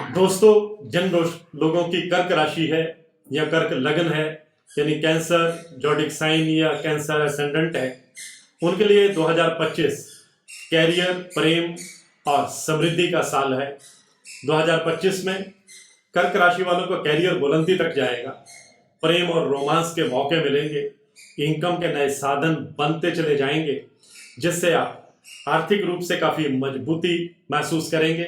दोस्तों, जिन लोगों की कर्क राशि है या कर्क लगन है, यानी कैंसर जॉडिक साइन या कैंसर असेंडेंट है, उनके लिए 2025 कैरियर, प्रेम और समृद्धि का साल है। 2025 में कर्क राशि वालों को कैरियर बुलंदी तक जाएगा, प्रेम और रोमांस के मौके मिलेंगे, इनकम के नए साधन बनते चले जाएंगे, जिससे आप आर्थिक रूप से काफी मजबूती महसूस करेंगे।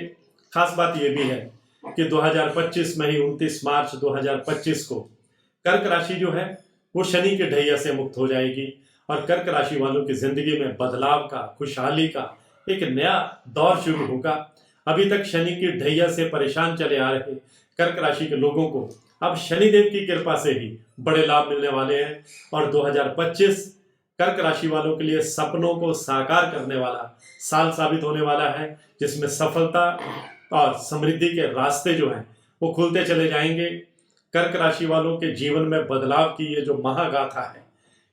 खास बात यह भी है कि 2025 में ही 29 मार्च 2025 को कर्क राशि जो है वो शनि के ढैया से मुक्त हो जाएगी और कर्क राशि वालों की जिंदगी में बदलाव का, खुशहाली का एक नया दौर शुरू होगा। अभी तक शनि की ढैया से परेशान चले आ रहे कर्क राशि के लोगों को अब शनिदेव की कृपा से ही बड़े लाभ मिलने वाले हैं और 2025 कर्क राशि वालों के लिए सपनों को साकार करने वाला साल साबित होने वाला है, जिसमें सफलता और समृद्धि के रास्ते जो हैं वो खुलते चले जाएंगे। कर्क राशि वालों के जीवन में बदलाव की ये जो महागाथा है,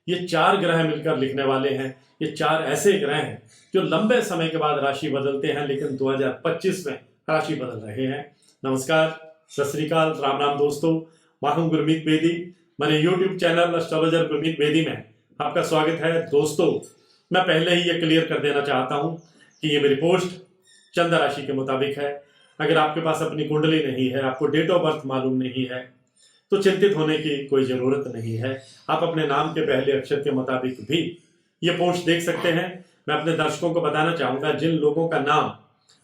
ये 4 ग्रह मिलकर लिखने वाले हैं। ये 4 ऐसे ग्रह हैं जो लंबे समय के बाद राशि बदलते हैं, लेकिन 2025 में राशि बदल रहे हैं। नमस्कार, सत श्री अकाल, राम राम दोस्तों, मैं हूं गुरमीत बेदी। मेरे YouTube channel astrologer Gurmeet Bedi में आपका स्वागत है। दोस्तों, मैं पहले ही ये क्लियर कर देना चाहता हूं कि ये मेरी पोस्ट चंद्र राशि के मुताबिक है। अगर आपके पास अपनी कुंडली नहीं है, आपको डेट ऑफ बर्थ मालूम नहीं है, तो चिंतित होने की कोई जरूरत नहीं है। आप अपने नाम के पहले अक्षर के मुताबिक भी ये पोस्ट देख सकते हैं। मैं अपने दर्शकों को बताना चाहूंगा, जिन लोगों का नाम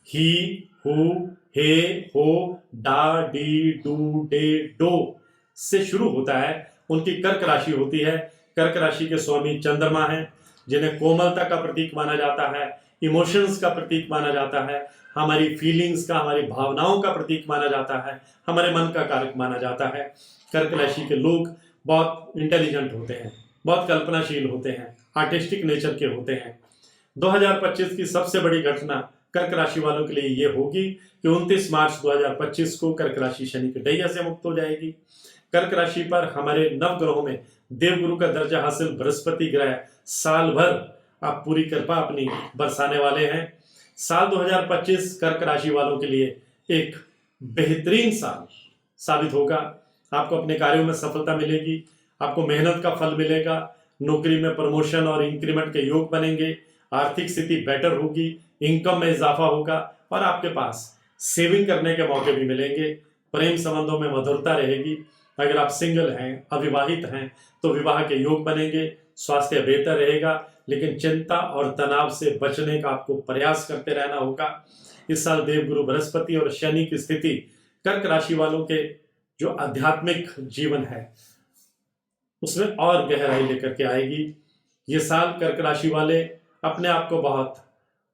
ही, हु, हे, हो, डा, डी, डू, डे, डो से शुरू होता है, उनकी कर्क राशि होती है। कर्क राशि के स्वामी चंद्रमा हैं, जिन्हें कोमलता का प्रतीक माना जाता है, इमोशंस का प्रतीक माना जाता है, हमारी फीलिंग्स का, हमारी भावनाओं का प्रतीक माना जाता है, हमारे मन का कारक माना जाता है। कर्क राशि के लोग बहुत इंटेलिजेंट होते हैं, बहुत कल्पनाशील होते हैं, आर्टिस्टिक नेचर के होते हैं। 2025 की सबसे बड़ी घटना कर्क राशि वालों के लिए ये होगी कि 29 मार्च 2025 को कर्क राशि शनि के ढैया से मुक्त हो जाएगी। कर्क राशि पर हमारे नव ग्रहों में देवगुरु का दर्जा हासिल बृहस्पति ग्रह साल भर आप पूरी कृपा अपनी बरसाने वाले हैं। साल 2025 कर्क राशि वालों के लिए एक बेहतरीन साल साबित होगा। आपको अपने कार्यों में सफलता मिलेगी, आपको मेहनत का फल मिलेगा, नौकरी में प्रमोशन और इंक्रीमेंट के योग बनेंगे, आर्थिक स्थिति बेटर होगी, इनकम में इजाफा होगा और आपके पास सेविंग करने के मौके भी मिलेंगे। प्रेम संबंधों में मधुरता रहेगी। अगर आप सिंगल हैं, अविवाहित हैं, तो विवाह के योग बनेंगे। स्वास्थ्य बेहतर रहेगा, लेकिन चिंता और तनाव से बचने का आपको प्रयास करते रहना होगा। इस साल देवगुरु बृहस्पति और शनि की स्थिति कर्क राशि वालों के जो आध्यात्मिक जीवन है उसमें और गहराई लेकर के आएगी। ये साल कर्क राशि वाले अपने आप को बहुत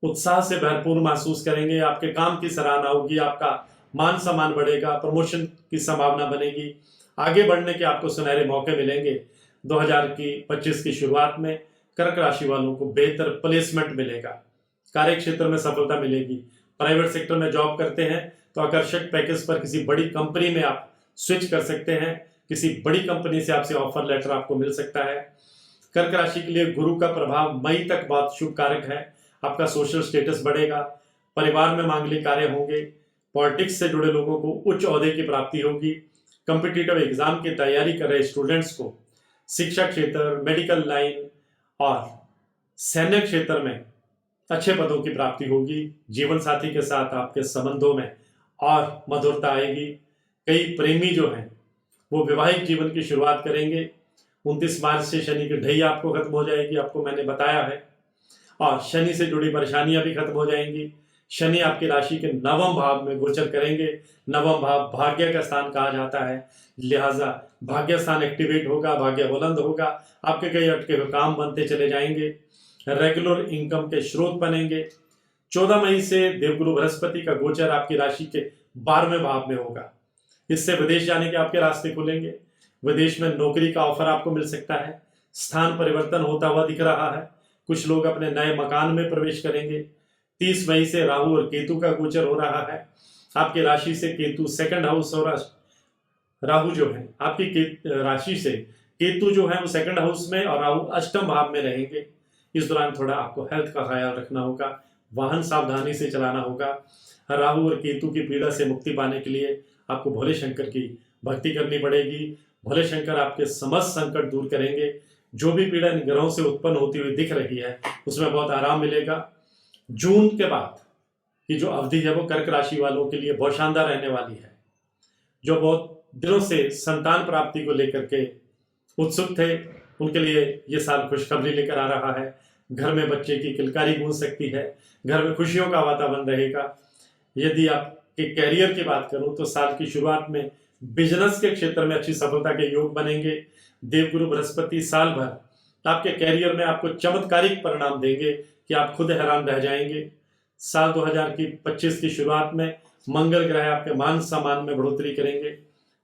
उत्साह से भरपूर महसूस करेंगे। आपके काम की सराहना होगी, आपका मान सम्मान बढ़ेगा, प्रमोशन की संभावना बनेगी, आगे बढ़ने के आपको सुनहरे मौके मिलेंगे। 2025 की शुरुआत में कर्क राशि वालों को बेहतर प्लेसमेंट मिलेगा, कार्य क्षेत्र में सफलता मिलेगी। प्राइवेट सेक्टर में जॉब करते हैं तो आकर्षक पैकेज पर किसी बड़ी कंपनी में आप स्विच कर सकते हैं, किसी बड़ी कंपनी से आपसे ऑफर लेटर आपको मिल सकता है। कर्क राशि के लिए गुरु का प्रभाव मई तक बहुत शुभ कारक है। आपका सोशल स्टेटस बढ़ेगा, परिवार में मांगलिक कार्य होंगे, पॉलिटिक्स से जुड़े लोगों को उच्च ओहदे की प्राप्ति होगी। कॉम्पिटिटिव एग्जाम की तैयारी कर रहे स्टूडेंट्स को शिक्षा क्षेत्र, मेडिकल लाइन और सैन्य क्षेत्र में अच्छे पदों की प्राप्ति होगी। जीवन साथी के साथ आपके संबंधों में और मधुरता आएगी। कई प्रेमी जो हैं वो वैवाहिक जीवन की शुरुआत करेंगे। 29 मार्च से शनि की ढैया आपको खत्म हो जाएगी, आपको मैंने बताया है, और शनि से जुड़ी परेशानियां भी खत्म हो जाएंगी। शनि आपकी राशि के 9वें भाव में गोचर करेंगे। 9वां भाव भाग्य का स्थान कहा जाता है, लिहाजा भाग्य स्थान एक्टिवेट होगा, भाग्य बुलंद होगा, आपके कई अटके हुए काम बनते चले जाएंगे, रेगुलर इनकम के स्रोत बनेंगे। 14 मई से देवगुरु बृहस्पति का गोचर आपकी राशि के 12वें भाव में होगा। इससे विदेश जाने के आपके रास्ते खुलेंगे। विदेश में नौकरी का ऑफर आपको मिल सकता है। स्थान परिवर्तन होता हुआ दिख रहा है। कुछ लोग अपने नए मकान में प्रवेश करेंगे। 30 मई से राहु और केतु का गोचर हो रहा है। आपकी राशि से केतु सेकंड हाउस और राहु जो है आपकी राशि से केतु जो है वो सेकंड हाउस में और राहु अष्टम भाव में रहेंगे। इस दौरान थोड़ा आपको हेल्थ का ख्याल रखना होगा, वाहन सावधानी से चलाना होगा। राहु और केतु की पीड़ा से मुक्ति पाने के लिए आपको भोले शंकर की भक्ति करनी पड़ेगी। भोले शंकर आपके समस्त संकट दूर करेंगे। जो भी पीड़ा इन ग्रहों से उत्पन्न होती हुई दिख रही है उसमें बहुत आराम मिलेगा। जून के बाद की जो अवधि है वो कर्क राशि वालों के लिए बहुत शानदार रहने वाली है। जो बहुत दिनों से संतान प्राप्ति को लेकर के उत्सुक थे उनके लिए ये साल खुशखबरी लेकर आ रहा है। घर में बच्चे की किलकारी गूंज सकती है, घर में खुशियों का वातावरण रहेगा। यदि आपके कैरियर की बात करूं तो साल की शुरुआत में बिजनेस के क्षेत्र में अच्छी सफलता के योग बनेंगे। देवगुरु बृहस्पति साल भर आपके कैरियर में आपको चमत्कारिक परिणाम देंगे कि आप खुद हैरान रह जाएंगे। साल 2025 की शुरुआत में मंगल ग्रह आपके मान सम्मान में बढ़ोतरी करेंगे।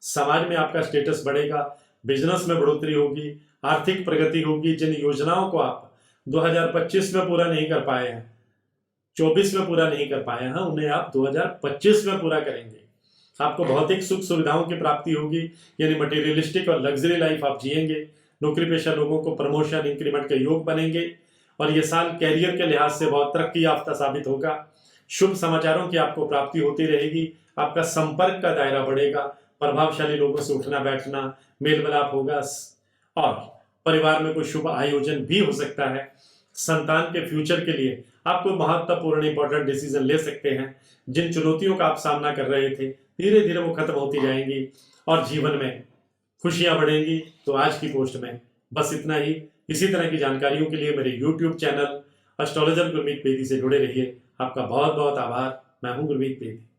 समाज में आपका स्टेटस बढ़ेगा, बिजनेस में बढ़ोतरी होगी, आर्थिक प्रगति होगी। जिन योजनाओं को आप 2025 में पूरा नहीं कर पाए हैं, 24 में पूरा नहीं कर पाए हैं, उन्हें आप 2025 में पूरा करेंगे। आपको भौतिक सुख सुविधाओं की प्राप्ति होगी, यानी मटेरियलिस्टिक और लग्जरी लाइफ आप जिएंगे। नौकरी पेशा लोगों को प्रमोशन इंक्रीमेंट के योग बनेंगे और ये साल कैरियर के लिहाज से बहुत तरक्की याफ्ता साबित होगा। शुभ समाचारों की आपको प्राप्ति होती रहेगी। आपका संपर्क का दायरा बढ़ेगा, प्रभावशाली लोगों से उठना बैठना, मेल मिलाप होगा और परिवार में कोई शुभ आयोजन भी हो सकता है। संतान के फ्यूचर के लिए आप कोई महत्वपूर्ण इंपॉर्टेंट डिसीजन ले सकते हैं। जिन चुनौतियों का आप सामना कर रहे थे धीरे धीरे वो खत्म होती जाएंगी और जीवन में खुशियां बढ़ेंगी। तो आज की पोस्ट में बस इतना ही। इसी तरह की जानकारियों के लिए मेरे YouTube channel astrologer Gurmeet Bedi से जुड़े रहिए। आपका बहुत बहुत आभार। मैं हूं गुरमीत बेदी।